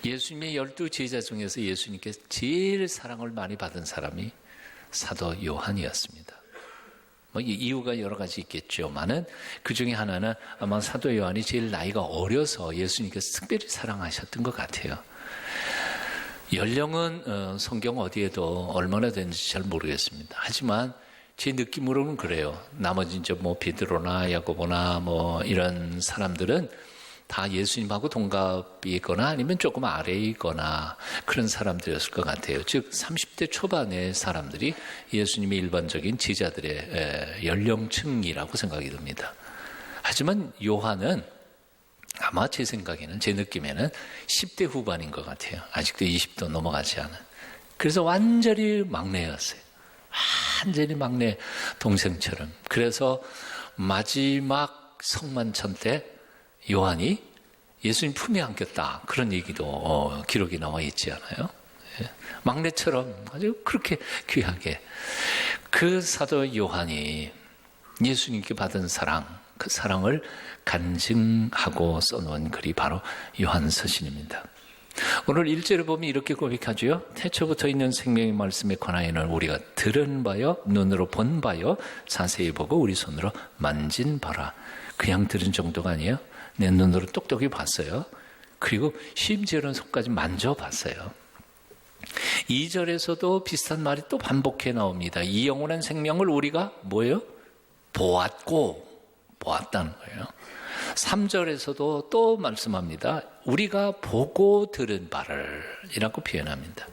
예수님의 12 제자 중에서 예수님께 제일 사랑을 많이 받은 사람이 사도 요한이었습니다. 이유가 여러 가지 있겠지만은 그 중에 하나는 아마 사도 요한이 제일 나이가 어려서 예수님께서 특별히 사랑하셨던 것 같아요. 연령은 성경 어디에도 얼마나 되는지 잘 모르겠습니다. 하지만 제 느낌으로는 그래요. 나머지 이제 베드로나 야고보나 이런 사람들은 다 예수님하고 동갑이거나 아니면 조금 아래이거나 그런 사람들이었을 것 같아요. 즉 30대 초반의 사람들이 예수님의 일반적인 제자들의 연령층이라고 생각이 듭니다. 하지만 요한은 아마 제 생각에는, 제 느낌에는 10대 후반인 것 같아요. 아직도 20도 넘어가지 않은. 그래서 완전히 막내였어요. 완전히 막내 동생처럼. 그래서 마지막 성만찬 때 요한이 예수님 품에 안겼다, 그런 얘기도 기록이 나와 있지 않아요? 막내처럼 아주 그렇게 귀하게 그 사도 요한이 예수님께 받은 사랑, 그 사랑을 간증하고 써놓은 글이 바로 요한서신입니다. 오늘 1절을 보면 이렇게 고백하죠. 태초부터 있는 생명의 말씀에 관하여는 우리가 들은 바요, 눈으로 본 바요, 자세히 보고 우리 손으로 만진 바라. 그냥 들은 정도가 아니에요. 내 눈으로 똑똑히 봤어요. 그리고 심지어는 손까지 만져봤어요. 2절에서도 비슷한 말이 또 반복해 나옵니다. 이 영원한 생명을 우리가 뭐예요? 보았다는 거예요. 3절에서도 또 말씀합니다. 우리가 보고 들은 바를 이라고 표현합니다.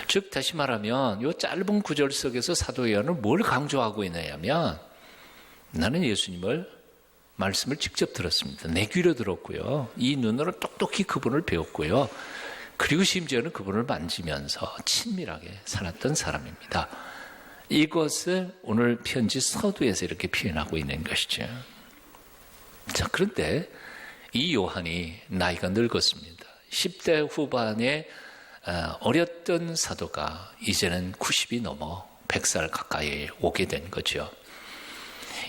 즉 다시 말하면 이 짧은 구절 속에서 사도 요한은 뭘 강조하고 있느냐면, 나는 예수님을 말씀을 직접 들었습니다. 내 귀로 들었고요. 이 눈으로 똑똑히 그분을 배웠고요. 그리고 심지어는 그분을 만지면서 친밀하게 살았던 사람입니다. 이것을 오늘 편지 서두에서 이렇게 표현하고 있는 것이죠. 자, 그런데 이 요한이 나이가 늙었습니다. 10대 후반에 어렸던 사도가 이제는 90이 넘어 100살 가까이 오게 된 거죠.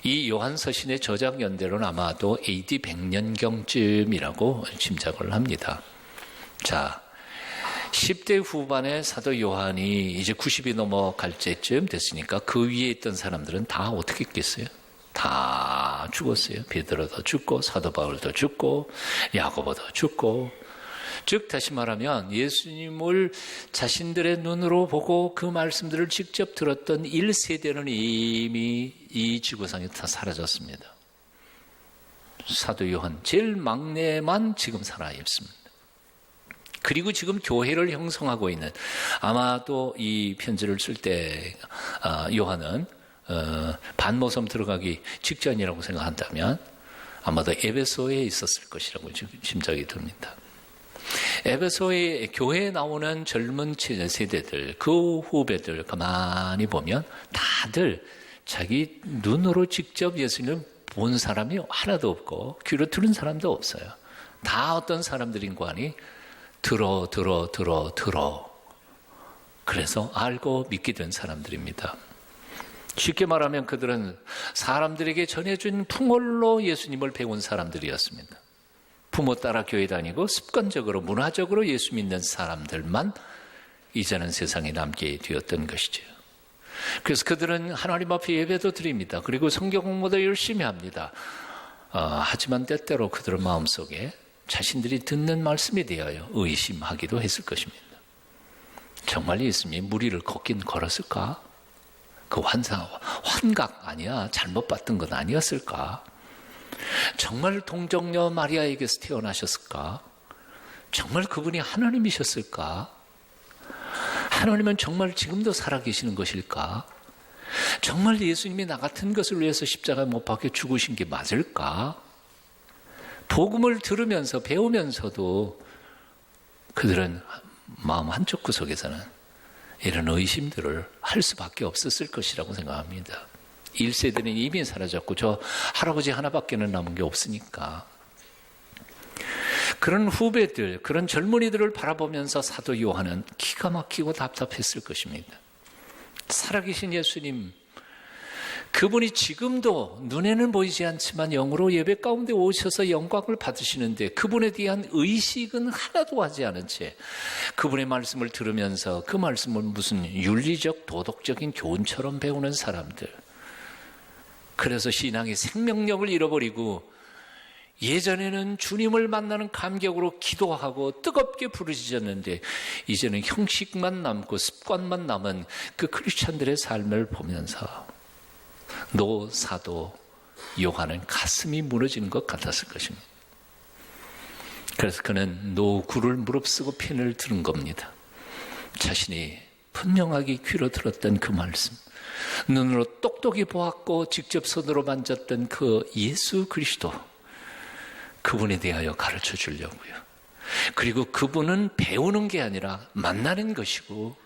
이 요한서신의 저작 연대로는 아마도 AD 100년경쯤이라고 짐작을 합니다. 자, 10대 후반의 사도 요한이 이제 90이 넘어갈 때쯤 됐으니까 그 위에 있던 사람들은 다 어떻게 했겠어요? 다 죽었어요. 베드로도 죽고 사도 바울도 죽고 야고보도 죽고. 즉 다시 말하면 예수님을 자신들의 눈으로 보고 그 말씀들을 직접 들었던 1세대는 이미 이 지구상에 다 사라졌습니다. 사도 요한 제일 막내만 지금 살아있습니다. 그리고 지금 교회를 형성하고 있는, 아마도 이 편지를 쓸 때 요한은 반모섬 들어가기 직전이라고 생각한다면 아마도 에베소에 있었을 것이라고 짐작이 듭니다. 에베소의 교회에 나오는 젊은 세대들, 그 후배들 가만히 보면 다들 자기 눈으로 직접 예수님을 본 사람이 하나도 없고 귀로 들은 사람도 없어요. 다 어떤 사람들인 거 아니? 들어. 그래서 알고 믿게 된 사람들입니다. 쉽게 말하면 그들은 사람들에게 전해준 풍월로 예수님을 배운 사람들이었습니다. 부모 따라 교회 다니고 습관적으로 문화적으로 예수 믿는 사람들만 이제는 세상에 남게 되었던 것이죠. 그래서 그들은 하나님 앞에 예배도 드립니다. 그리고 성경 공부도 열심히 합니다. 하지만 때때로 그들 마음속에 자신들이 듣는 말씀에 대하여 의심하기도 했을 것입니다. 정말 예수님이 무리를 걷긴 걸었을까? 그 환각 아니야? 잘못 봤던 건 아니었을까? 정말 동정녀 마리아에게서 태어나셨을까? 정말 그분이 하나님이셨을까? 하나님은 정말 지금도 살아계시는 것일까? 정말 예수님이 나 같은 것을 위해서 십자가에 못 박혀 죽으신 게 맞을까? 복음을 들으면서 배우면서도 그들은 마음 한쪽 구석에서는 이런 의심들을 할 수밖에 없었을 것이라고 생각합니다. 1세대는 이미 사라졌고 저 할아버지 하나밖에는 남은 게 없으니까. 그런 후배들, 그런 젊은이들을 바라보면서 사도 요한은 기가 막히고 답답했을 것입니다. 살아계신 예수님, 그 그분이 지금도 눈에는 보이지 않지만 영으로 예배 가운데 오셔서 영광을 받으시는데 그분에 대한 의식은 하나도 하지 않은 채 그분의 말씀을 들으면서 그 말씀을 무슨 윤리적 도덕적인 교훈처럼 배우는 사람들, 그래서 신앙의 생명력을 잃어버리고 예전에는 주님을 만나는 감격으로 기도하고 뜨겁게 부르짖었는데 이제는 형식만 남고 습관만 남은 그 크리스찬들의 삶을 보면서 노 사도 요한은 가슴이 무너지는 것 같았을 것입니다. 그래서 그는 노구를 무릅쓰고 펜을 들은 겁니다. 자신이 분명하게 귀로 들었던 그 말씀, 눈으로 똑똑히 보았고 직접 손으로 만졌던 그 예수 그리스도, 그분에 대하여 가르쳐 주려고요. 그리고 그분은 배우는 게 아니라 만나는 것이고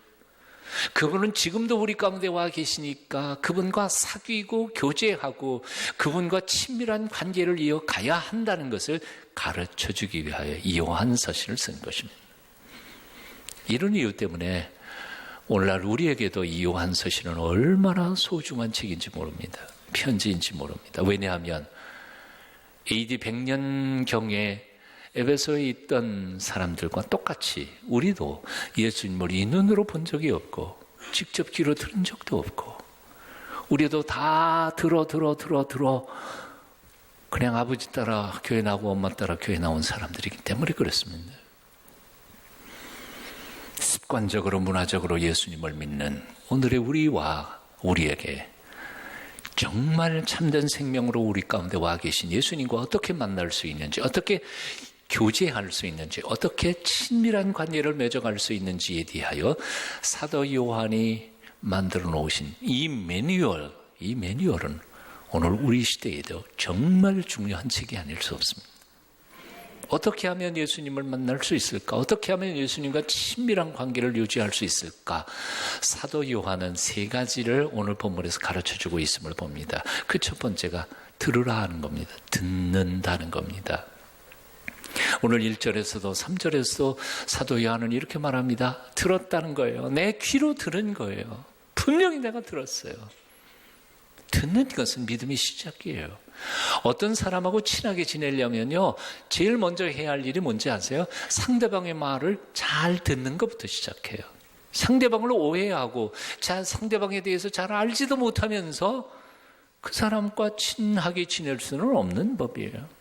그분은 지금도 우리 가운데 와 계시니까 그분과 사귀고 교제하고 그분과 친밀한 관계를 이어가야 한다는 것을 가르쳐 주기 위하여 요한서신을 쓴 것입니다. 이런 이유 때문에 오늘날 우리에게도 이 요한서신은 얼마나 소중한 책인지 모릅니다. 편지인지 모릅니다. 왜냐하면 AD 100년경에 에베소에 있던 사람들과 똑같이 우리도 예수님을 이 눈으로 본 적이 없고 직접 귀로 들은 적도 없고 우리도 다 들어 그냥 아버지 따라 교회 나오고 엄마 따라 교회 나온 사람들이기 때문에 그렇습니다. 습관적으로 문화적으로 예수님을 믿는 오늘의 우리와 우리에게 정말 참된 생명으로 우리 가운데 와 계신 예수님과 어떻게 만날 수 있는지, 어떻게 교제할 수 있는지, 어떻게 친밀한 관계를 맺어갈 수 있는지에 대하여 사도 요한이 만들어 놓으신 이 매뉴얼은 오늘 우리 시대에도 정말 중요한 책이 아닐 수 없습니다. 어떻게 하면 예수님을 만날 수 있을까? 어떻게 하면 예수님과 친밀한 관계를 유지할 수 있을까? 사도 요한은 3가지를 오늘 본문에서 가르쳐주고 있음을 봅니다. 그 첫 번째가 들으라 하는 겁니다. 듣는다는 겁니다. 오늘 1절에서도 3절에서도 사도 요한은 이렇게 말합니다. 들었다는 거예요. 내 귀로 들은 거예요. 분명히 내가 들었어요. 듣는 것은 믿음의 시작이에요. 어떤 사람하고 친하게 지내려면요, 제일 먼저 해야 할 일이 뭔지 아세요? 상대방의 말을 잘 듣는 것부터 시작해요. 상대방을 오해하고 상대방에 대해서 잘 알지도 못하면서 그 사람과 친하게 지낼 수는 없는 법이에요.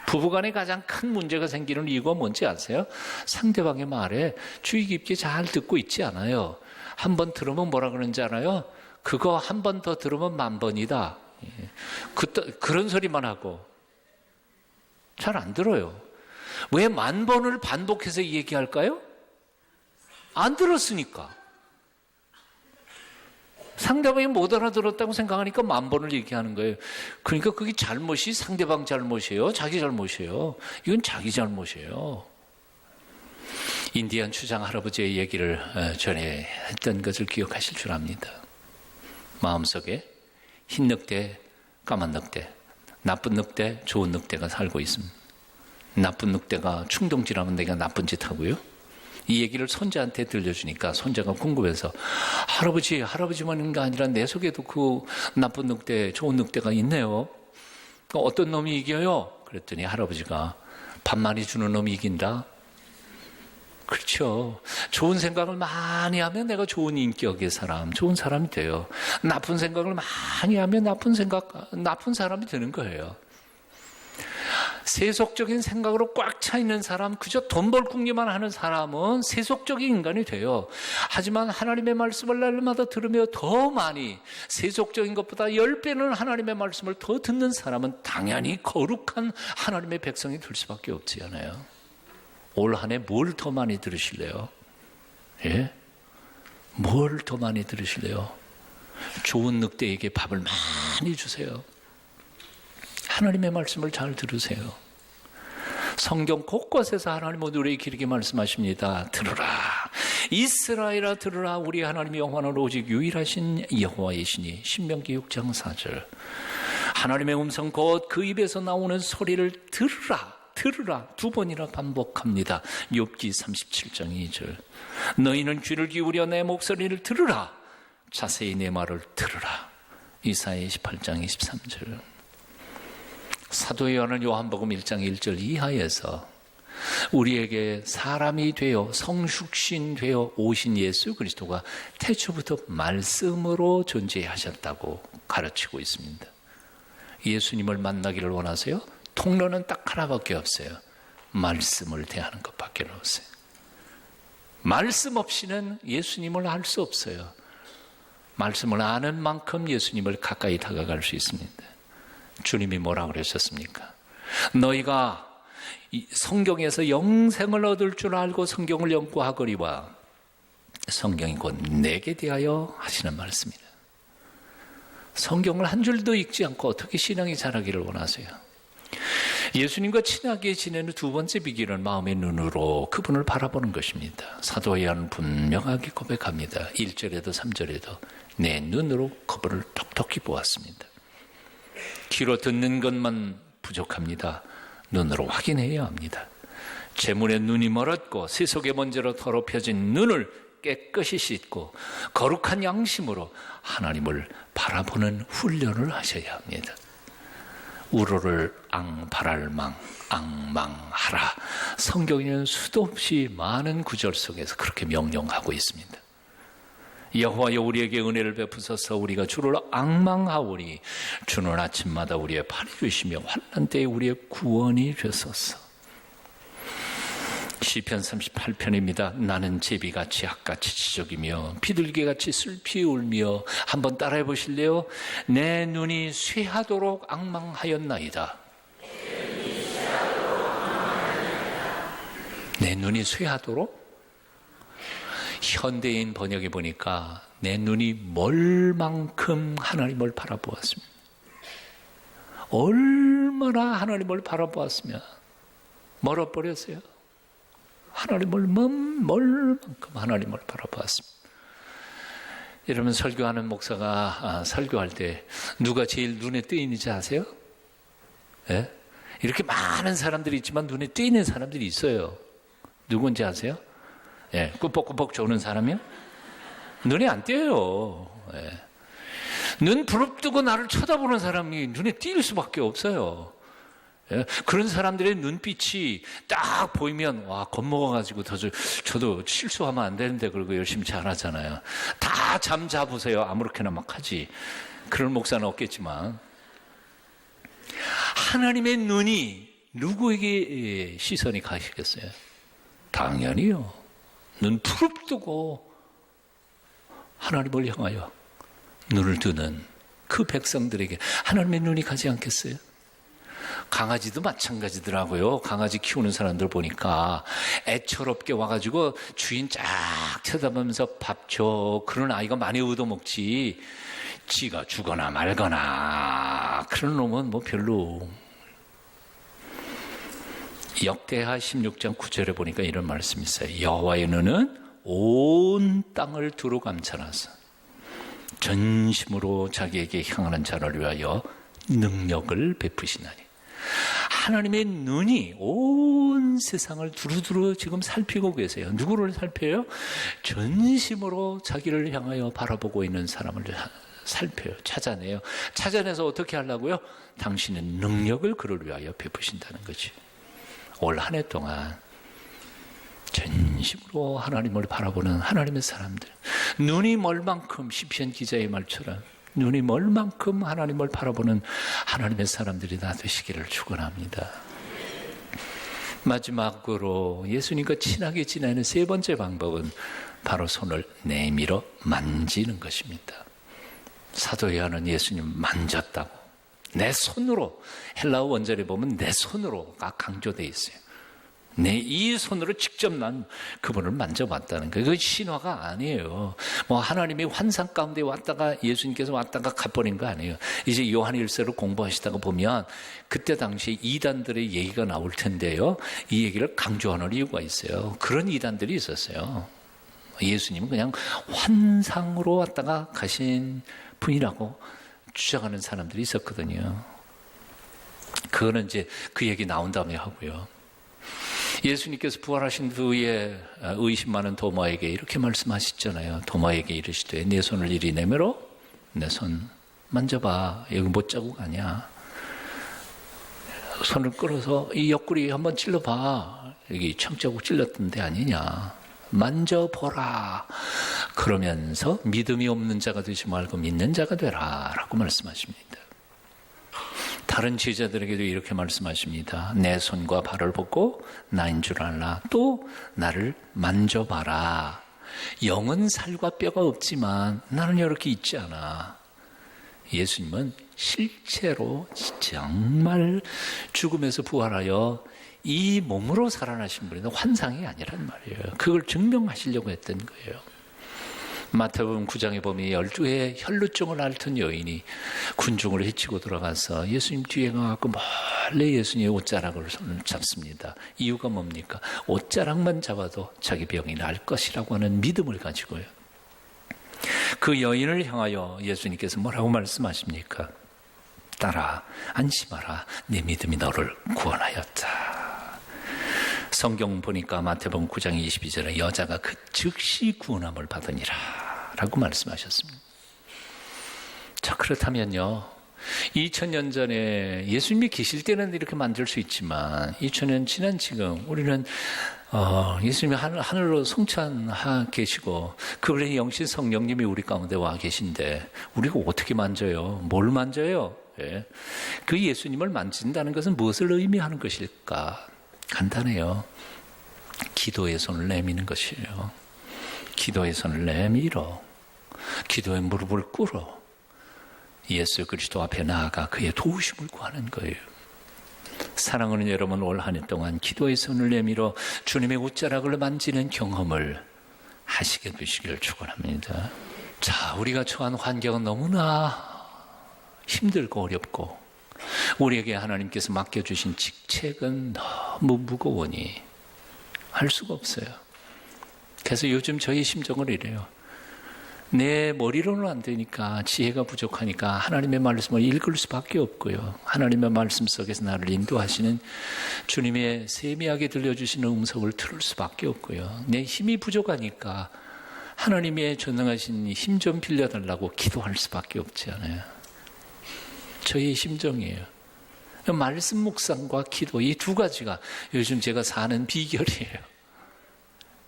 부부간에 가장 큰 문제가 생기는 이유가 뭔지 아세요? 상대방의 말에 주의 깊게 잘 듣고 있지 않아요. 한 번 들으면 뭐라 그러는지 알아요? 그거 한 번 더 들으면 10,000번이다. 그런 소리만 하고 잘 안 들어요. 왜 10,000번을 반복해서 얘기할까요? 안 들었으니까. 상대방이 못 알아들었다고 생각하니까 10,000번을 얘기하는 거예요. 그러니까 그게 잘못이 상대방 잘못이에요? 자기 잘못이에요? 이건 자기 잘못이에요. 인디안 추장 할아버지의 얘기를 전에 했던 것을 기억하실 줄 압니다. 마음속에 흰 늑대, 까만 늑대, 나쁜 늑대, 좋은 늑대가 살고 있습니다. 나쁜 늑대가 충동질하면 내가 나쁜 짓 하고요. 이 얘기를 손자한테 들려주니까 손자가 궁금해서 할아버지만 있는 게 아니라 내 속에도 그 나쁜 늑대, 좋은 늑대가 있네요. 어떤 놈이 이겨요? 그랬더니 할아버지가 밥 많이 주는 놈이 이긴다. 그렇죠. 좋은 생각을 많이 하면 내가 좋은 인격의 사람, 좋은 사람이 돼요. 나쁜 생각을 많이 하면 나쁜 사람이 되는 거예요. 세속적인 생각으로 꽉 차 있는 사람, 그저 돈 벌 궁리만 하는 사람은 세속적인 인간이 돼요. 하지만 하나님의 말씀을 날마다 들으며 더 많이 세속적인 것보다 10배는 하나님의 말씀을 더 듣는 사람은 당연히 거룩한 하나님의 백성이 될 수밖에 없지 않아요. 올 한 해 뭘 더 많이 들으실래요? 예? 뭘 더 많이 들으실래요? 좋은 늑대에게 밥을 많이 주세요. 하나님의 말씀을 잘 들으세요. 성경 곳곳에서 하나님은 우리에게 길게 말씀하십니다. 들으라. 이스라엘아 들으라. 우리 하나님 여호와는 오직 유일하신 여호와이시니. 신명기 6장 4절. 하나님의 음성 곧 그 입에서 나오는 소리를 들으라. 2번이나 반복합니다. 욥기 37장 2절. 너희는 귀를 기울여 내 목소리를 들으라. 자세히 내 말을 들으라. 이사야 28장 23절. 사도 요한은 요한복음 1장 1절 이하에서 우리에게 사람이 되어 성육신 되어 오신 예수 그리스도가 태초부터 말씀으로 존재하셨다고 가르치고 있습니다. 예수님을 만나기를 원하세요? 통로는 딱 하나밖에 없어요. 말씀을 대하는 것밖에 없어요. 말씀 없이는 예수님을 알 수 없어요. 말씀을 아는 만큼 예수님을 가까이 다가갈 수 있습니다. 주님이 뭐라고 그러셨습니까? 너희가 성경에서 영생을 얻을 줄 알고 성경을 연구하거니와, 성경이 곧 내게 대하여 하시는 말씀이다. 성경을 한 줄도 읽지 않고 어떻게 신앙이 자라기를 원하세요? 예수님과 친하게 지내는 두 번째 비결은 마음의 눈으로 그분을 바라보는 것입니다. 사도 요한은 분명하게 고백합니다. 1절에도 3절에도 내 눈으로 그분을 똑똑히 보았습니다. 귀로 듣는 것만 부족합니다. 눈으로 확인해야 합니다. 재물의 눈이 멀었고 세속의 먼지로 더럽혀진 눈을 깨끗이 씻고 거룩한 양심으로 하나님을 바라보는 훈련을 하셔야 합니다. 우로를 앙바랄망 앙망하라. 성경에는 수도 없이 많은 구절 속에서 그렇게 명령하고 있습니다. 여호와여 우리에게 은혜를 베푸소서. 우리가 주를 앙망하오니 주는 아침마다 우리의 팔이 되시며 환난 때에 우리의 구원이 되소서. 시편 38편입니다. 나는 제비같이 악같이 지적이며 비둘기같이 슬피 울며. 한번 따라해 보실래요? 내 눈이 쇠하도록 앙망하였나이다. 내 눈이 쇠하도록? 현대인 번역에 보니까 내 눈이 멀 만큼 하나님을 바라보았습니다. 얼마나 하나님을 바라보았으면 멀어버렸어요. 하나님을 멀 만큼 하나님을 바라보았습니다. 여러분, 설교하는 목사가 설교할 때 누가 제일 눈에 띄는지 아세요? 네? 이렇게 많은 사람들이 있지만 눈에 띄는 사람들이 있어요. 누군지 아세요? 예, 꾸벅꾸벅 조는 사람이요? 눈에 안 띄어요. 예. 눈 부릅뜨고 나를 쳐다보는 사람이 눈에 띄일 수밖에 없어요. 예. 그런 사람들의 눈빛이 딱 보이면 와, 겁먹어가지고 저도 실수하면 안 되는데 그러고 열심히 잘하잖아요. 다 잠 잡으세요. 아무렇게나 막 하지. 그런 목사는 없겠지만 하나님의 눈이 누구에게 시선이 가시겠어요? 당연히요. 눈 부릅뜨고 하나님을 향하여 눈을 뜨는 그 백성들에게 하나님의 눈이 가지 않겠어요? 강아지도 마찬가지더라고요. 강아지 키우는 사람들 보니까 애처롭게 와가지고 주인 쫙 쳐다보면서 밥 줘. 그런 아이가 많이 얻어먹지. 지가 주거나 말거나 그런 놈은 뭐 별로. 역대하 16장 9절에 보니까 이런 말씀이 있어요. 여호와의 눈은 온 땅을 두루 감찰하사 전심으로 자기에게 향하는 자를 위하여 능력을 베푸시나니. 하나님의 눈이 온 세상을 두루두루 지금 살피고 계세요. 누구를 살펴요? 전심으로 자기를 향하여 바라보고 있는 사람을 살펴요. 찾아내요. 찾아내서 어떻게 하려고요? 당신의 능력을 그를 위하여 베푸신다는 거지. 올 한 해 동안 전심으로 하나님을 바라보는 하나님의 사람들, 눈이 멀 만큼 시편 기자의 말처럼 눈이 멀 만큼 하나님을 바라보는 하나님의 사람들이 다 되시기를 축원합니다. 마지막으로 예수님과 친하게 지내는 세 번째 방법은 바로 손을 내밀어 만지는 것입니다. 사도 요한은 예수님 만졌다고, 내 손으로, 헬라어 원절에 보면 내 손으로가 강조되어 있어요. 내 이 손으로 직접 난 그분을 만져봤다는 거예요. 그건 신화가 아니에요. 뭐 하나님이 환상 가운데 왔다가 예수님께서 왔다가 가버린 거 아니에요. 이제 요한 1서를 공부하시다가 보면 그때 당시 이단들의 얘기가 나올 텐데요. 이 얘기를 강조하는 이유가 있어요. 그런 이단들이 있었어요. 예수님은 그냥 환상으로 왔다가 가신 분이라고 주장하는 사람들이 있었거든요. 그거는 이제 그 얘기 나온 다음에 하고요. 예수님께서 부활하신 후에 의심 많은 도마에게 이렇게 말씀하셨잖아요. 도마에게 이르시되 내 손을 이리 내밀어 내 손 만져봐. 여기 못자국 아니야. 손을 끌어서 이 옆구리 한번 찔러봐. 여기 청자국 찔렀던 데 아니냐. 만져보라. 그러면서 믿음이 없는 자가 되지 말고 믿는 자가 되라 라고 말씀하십니다. 다른 제자들에게도 이렇게 말씀하십니다. 내 손과 발을 벗고 나인 줄 알라. 또 나를 만져봐라. 영은 살과 뼈가 없지만 나는 이렇게 있지 않아. 예수님은 실제로 정말 죽음에서 부활하여 이 몸으로 살아나신 분인데 환상이 아니란 말이에요. 그걸 증명하시려고 했던 거예요. 마태복음 9장에 보면 12의 혈루증을 앓던 여인이 군중으로 헤치고 들어가서 예수님 뒤에 가서 멀리 예수님의 옷자락을 손을 잡습니다. 이유가 뭡니까? 옷자락만 잡아도 자기 병이 날 것이라고 하는 믿음을 가지고요. 그 여인을 향하여 예수님께서 뭐라고 말씀하십니까? 딸아, 안심하라. 네 믿음이 너를 구원하였다. 성경 보니까 마태복음 9장 22절에 여자가 그 즉시 구원함을 받으니라 라고 말씀하셨습니다. 자, 그렇다면요, 2000년 전에 예수님이 계실 때는 이렇게 만들 수 있지만 2000년 지난 지금 우리는 예수님이 하늘로 승천하 계시고 그 외에 영신 성령님이 우리 가운데 와 계신데 우리가 어떻게 만져요? 뭘 만져요? 예. 그 예수님을 만진다는 것은 무엇을 의미하는 것일까? 간단해요. 기도의 손을 내미는 것이에요. 기도의 손을 내밀어. 기도의 무릎을 꿇어. 예수 그리스도 앞에 나아가 그의 도우심을 구하는 거예요. 사랑하는 여러분, 올 한 해 동안 기도의 손을 내밀어 주님의 옷자락을 만지는 경험을 하시게 되시길 축원합니다. 자, 우리가 처한 환경은 너무나 힘들고 어렵고 우리에게 하나님께서 맡겨주신 직책은 너무 무거우니 할 수가 없어요. 그래서 요즘 저희 심정을 이래요. 내 머리로는 안 되니까, 지혜가 부족하니까 하나님의 말씀을 읽을 수밖에 없고요. 하나님의 말씀 속에서 나를 인도하시는 주님의 세미하게 들려주시는 음성을 들을 수밖에 없고요. 내 힘이 부족하니까 하나님의 전능하신 힘 좀 빌려달라고 기도할 수밖에 없지 않아요. 저의 심정이에요. 말씀 묵상과 기도, 이 두 가지가 요즘 제가 사는 비결이에요.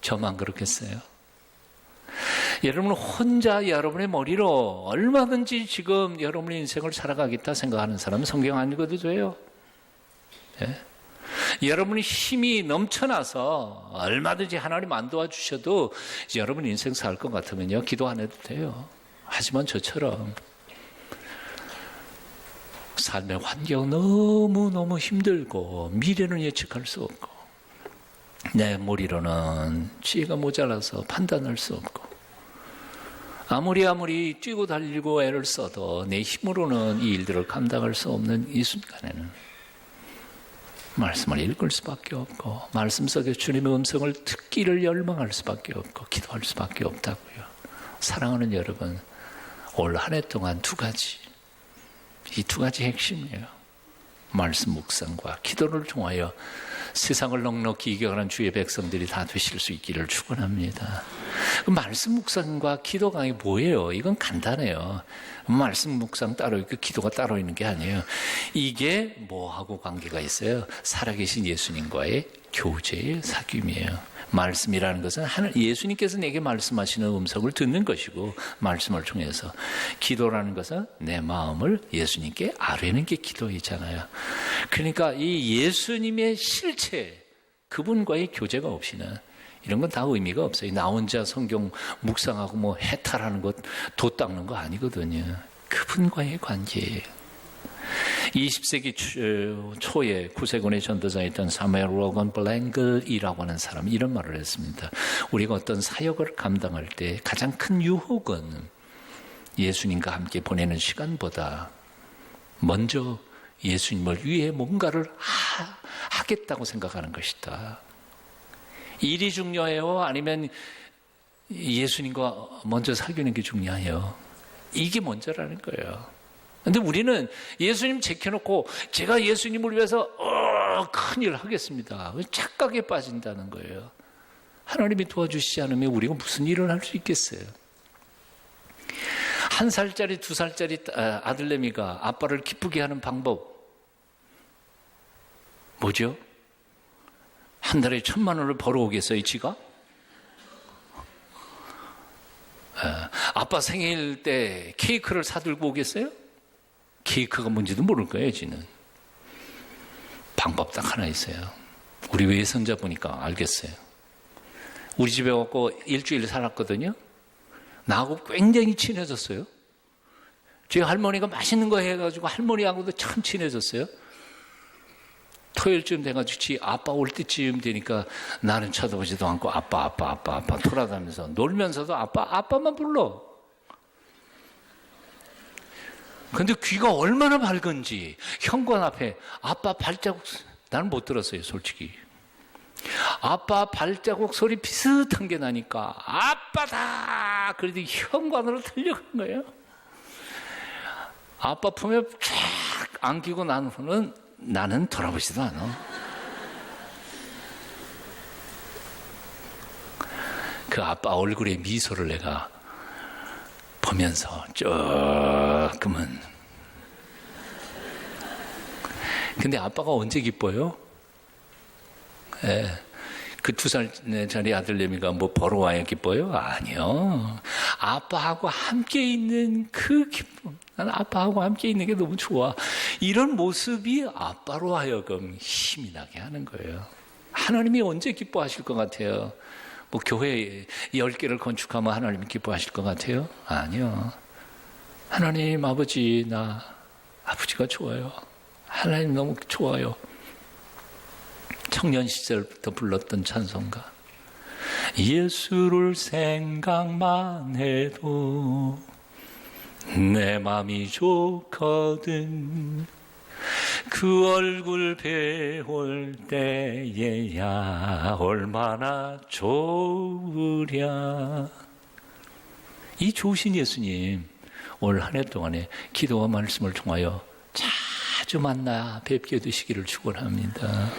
저만 그렇겠어요? 여러분 혼자 여러분의 머리로 얼마든지 지금 여러분의 인생을 살아가겠다 생각하는 사람은 성경 안 읽어도 돼요. 네? 여러분이 힘이 넘쳐나서 얼마든지 하나님 안 도와주셔도 여러분 인생 살 것 같으면요, 기도 안 해도 돼요. 하지만 저처럼 삶의 환경 너무너무 힘들고 미래는 예측할 수 없고 내 머리로는 지혜가 모자라서 판단할 수 없고 아무리 뛰고 달리고 애를 써도 내 힘으로는 이 일들을 감당할 수 없는 이 순간에는 말씀을 읽을 수밖에 없고 말씀 속에 주님의 음성을 듣기를 열망할 수밖에 없고 기도할 수밖에 없다고요. 사랑하는 여러분, 올 한 해 동안 두 가지, 이 두 가지 핵심이에요. 말씀 묵상과 기도를 통하여 세상을 넉넉히 이겨가는 주의 백성들이 다 되실 수 있기를 축원합니다. 말씀 묵상과 기도가 뭐예요? 이건 간단해요. 말씀 묵상 따로 있고 기도가 따로 있는 게 아니에요. 이게 뭐하고 관계가 있어요? 살아계신 예수님과의 교제의 사귐이에요. 말씀이라는 것은 예수님께서 내게 말씀하시는 음성을 듣는 것이고 말씀을 통해서, 기도라는 것은 내 마음을 예수님께 아뢰는 게 기도이잖아요. 그러니까 이 예수님의 실체, 그분과의 교제가 없이는 이런 건 다 의미가 없어요. 나 혼자 성경 묵상하고 뭐 해탈하는 것, 돛 닦는 거 아니거든요. 그분과의 관계예요. 20세기 초에 구세군의 전도자였던 사무엘 로건 블랭글이라고 하는 사람이 이런 말을 했습니다. 우리가 어떤 사역을 감당할 때 가장 큰 유혹은 예수님과 함께 보내는 시간보다 먼저 예수님을 위해 뭔가를 하겠다고 생각하는 것이다. 일이 중요해요? 아니면 예수님과 먼저 사귀는 게 중요해요? 이게 먼저라는 거예요. 근데 우리는 예수님 제켜놓고 제가 예수님을 위해서 큰일 하겠습니다. 착각에 빠진다는 거예요. 하나님이 도와주시지 않으면 우리가 무슨 일을 할 수 있겠어요? 1살짜리, 2살짜리 아들내미가 아빠를 기쁘게 하는 방법 뭐죠? 한 달에 1,000만 원을 벌어오겠어요, 지가? 아빠 생일 때 케이크를 사들고 오겠어요? 케이크가 뭔지도 모를 거예요, 지는. 방법 딱 하나 있어요. 우리 외손자 보니까 알겠어요. 우리 집에 왔고 일주일 살았거든요. 나하고 굉장히 친해졌어요. 저희 할머니가 맛있는 거 해가지고 할머니하고도 참 친해졌어요. 토요일쯤 돼가지고 지 아빠 올 때쯤 되니까 나는 쳐다보지도 않고 아빠 돌아다니면서 놀면서도 아빠만 불러. 근데 귀가 얼마나 밝은지 현관 앞에 아빠 발자국, 나는 못 들었어요, 솔직히. 아빠 발자국 소리 비슷한 게 나니까 아빠다! 그래도 현관으로 들려간 거예요. 아빠 품에 쫙 안기고 난 후는 나는 돌아보지도 않아. 그 아빠 얼굴에 미소를 내가 보면서 조금은. 근데 아빠가 언제 기뻐요? 그 2살짜리 아들내미가 뭐 벌어와야 기뻐요? 아니요. 아빠하고 함께 있는 그 기쁨. 나는 아빠하고 함께 있는 게 너무 좋아. 이런 모습이 아빠로 하여금 힘이 나게 하는 거예요. 하나님이 언제 기뻐하실 것 같아요? 뭐 교회 10개를 건축하면 하나님이 기뻐하실 것 같아요? 아니요. 하나님 아버지, 나 아버지가 좋아요. 하나님 너무 좋아요. 청년 시절부터 불렀던 찬송가. 예수를 생각만 해도 내 맘이 좋거든. 그 얼굴 배울 때에야 얼마나 좋으랴. 이 좋으신 예수님, 올 한 해 동안에 기도와 말씀을 통하여 자주 만나 뵙게 되시기를 축원합니다.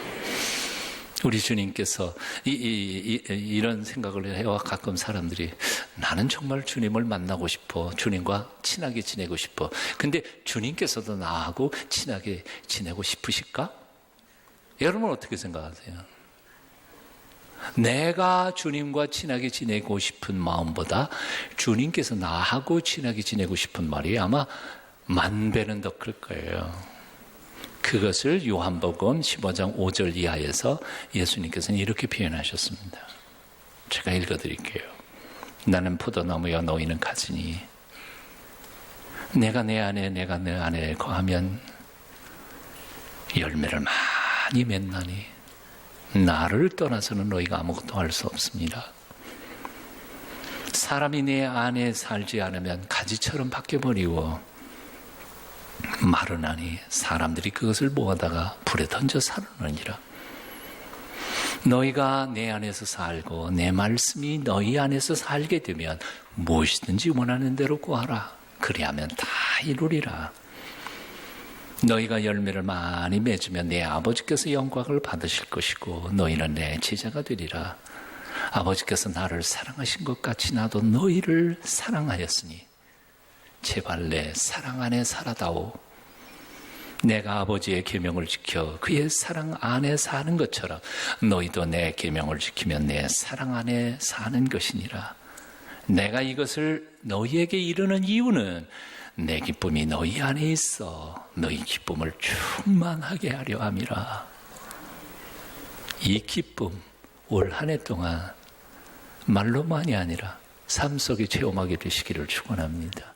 우리 주님께서 이런 생각을 해와 가끔 사람들이 나는 정말 주님을 만나고 싶어. 주님과 친하게 지내고 싶어. 근데 주님께서도 나하고 친하게 지내고 싶으실까? 여러분 어떻게 생각하세요? 내가 주님과 친하게 지내고 싶은 마음보다 주님께서 나하고 친하게 지내고 싶은 말이 아마 10,000배는 더 클 거예요. 그것을 요한복음 15장 5절 이하에서 예수님께서는 이렇게 표현하셨습니다. 제가 읽어드릴게요. 나는 포도나무여 너희는 가지니 내가 내 안에 내가 내 안에 거하면 열매를 많이 맺나니 나를 떠나서는 너희가 아무것도 할 수 없습니다. 사람이 내 안에 살지 않으면 가지처럼 바뀌어버리고 마르나니 사람들이 그것을 모아다가 불에 던져 사르느니라. 너희가 내 안에서 살고 내 말씀이 너희 안에서 살게 되면 무엇이든지 원하는 대로 구하라. 그리하면 다 이루리라. 너희가 열매를 많이 맺으면 내 아버지께서 영광을 받으실 것이고 너희는 내 제자가 되리라. 아버지께서 나를 사랑하신 것 같이 나도 너희를 사랑하였으니 제발 내 사랑 안에 살아다오. 내가 아버지의 계명을 지켜 그의 사랑 안에 사는 것처럼 너희도 내 계명을 지키면 내 사랑 안에 사는 것이니라. 내가 이것을 너희에게 이르는 이유는 내 기쁨이 너희 안에 있어 너희 기쁨을 충만하게 하려 함이라. 이 기쁨 올 한 해 동안 말로만이 아니라 삶 속에 체험하게 되시기를 축원합니다.